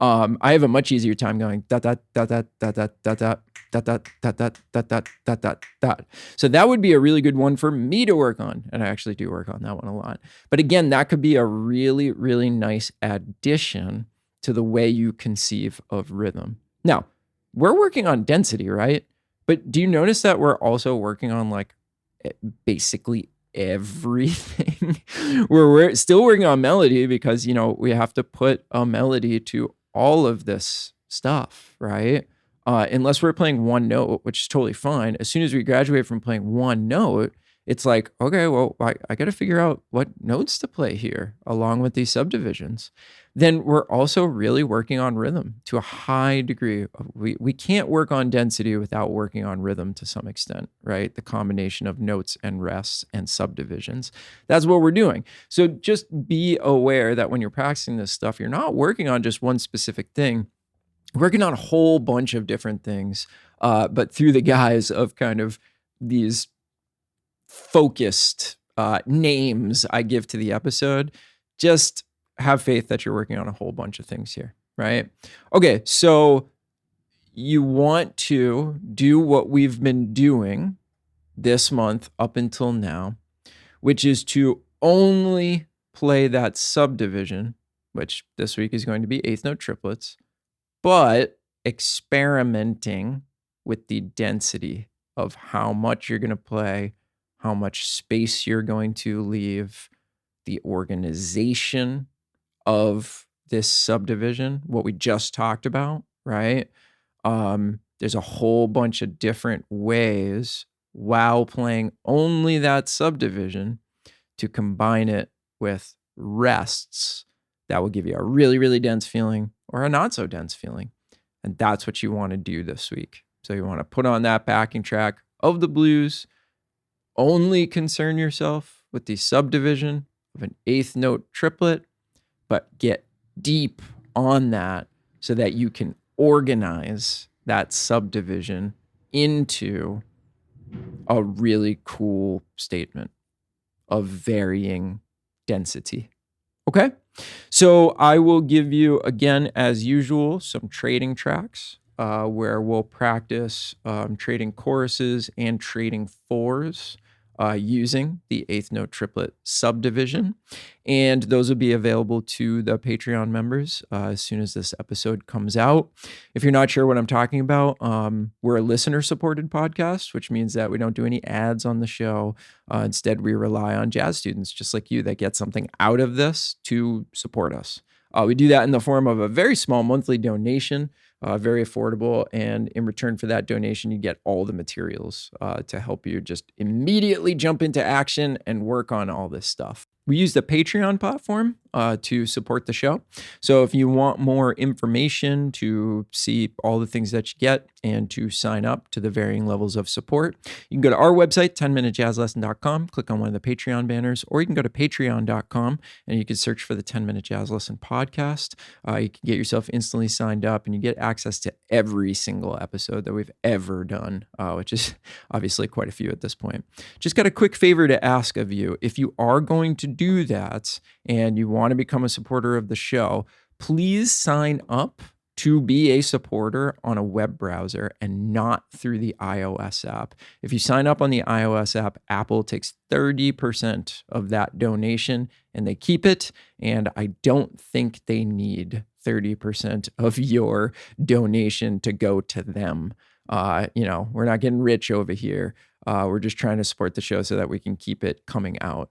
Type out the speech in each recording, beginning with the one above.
I have a much easier time going dot dot dot dot dot dot dot dot dot dot dot dot dot dot dot dot dot. So that would be a really good one for me to work on, and I actually do work on that one a lot. But again, that could be a really, really nice addition to the way you conceive of rhythm. Now, we're working on density, right? But do you notice that we're also working on like basically everything? We're still working on melody because, we have to put a melody to all of this stuff, right? Unless we're playing one note, which is totally fine. As soon as we graduate from playing one note, it's like, okay, well, I got to figure out what notes to play here along with these subdivisions. Then we're also really working on rhythm to a high degree. We can't work on density without working on rhythm to some extent, right? The combination of notes and rests and subdivisions. That's what we're doing. So just be aware that when you're practicing this stuff, you're not working on just one specific thing. You're working on a whole bunch of different things, but through the guise of kind of these focused names I give to the episode. Just have faith that you're working on a whole bunch of things here, right? Okay, so you want to do what we've been doing this month up until now, which is to only play that subdivision, which this week is going to be eighth note triplets, but experimenting with the density of how much you're going to play, how much space you're going to leave, the organization of this subdivision, what we just talked about, right? There's a whole bunch of different ways while playing only that subdivision to combine it with rests that will give you a really, really dense feeling or a not so dense feeling. And that's what you want to do this week. So you want to put on that backing track of the blues, only concern yourself with the subdivision of an eighth note triplet, but get deep on that so that you can organize that subdivision into a really cool statement of varying density. Okay? So I will give you, again, as usual, some trading tracks where we'll practice trading choruses and trading fours using the eighth note triplet subdivision. And those will be available to the Patreon members as soon as this episode comes out. If you're not sure what I'm talking about, we're a listener-supported podcast, which means that we don't do any ads on the show. Instead, we rely on jazz students just like you that get something out of this to support us. We do that in the form of a very small monthly donation, very affordable. And in return for that donation, you get all the materials to help you just immediately jump into action and work on all this stuff. We use the Patreon platform to support the show. So if you want more information to see all the things that you get and to sign up to the varying levels of support, you can go to our website, 10minutejazzlesson.com, click on one of the Patreon banners, or you can go to patreon.com and you can search for the 10-Minute Jazz Lesson podcast. You can get yourself instantly signed up and you get access to every single episode that we've ever done, which is obviously quite a few at this point. Just got a quick favor to ask of you. If you are going to do that and you want to become a supporter of the show, please sign up to be a supporter on a web browser and not through the iOS app. If you sign up on the iOS app, Apple takes 30% of that donation and they keep it. And I don't think they need 30% of your donation to go to them. We're not getting rich over here. We're just trying to support the show so that we can keep it coming out.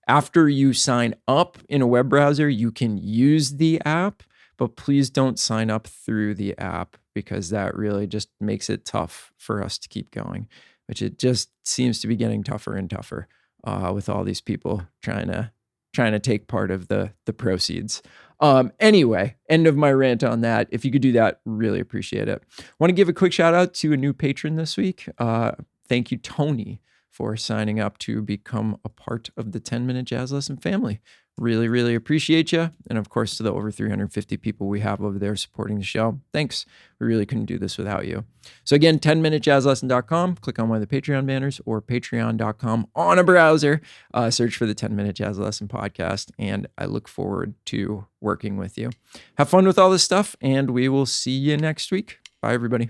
After you sign up in a web browser, you can use the app, but please don't sign up through the app because that really just makes it tough for us to keep going, which it just seems to be getting tougher and tougher with all these people trying to take part of the proceeds. Anyway, end of my rant on that. If you could do that, really appreciate it. Want to give a quick shout out to a new patron this week. Thank you, Tony, for signing up to become a part of the 10-Minute Jazz Lesson family. Really, really appreciate you. And of course, to the over 350 people we have over there supporting the show, thanks. We really couldn't do this without you. So again, 10minutejazzlesson.com, click on one of the Patreon banners, or patreon.com on a browser. Search for the 10-Minute Jazz Lesson Podcast. And I look forward to working with you. Have fun with all this stuff, and we will see you next week. Bye, everybody.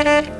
Thank you.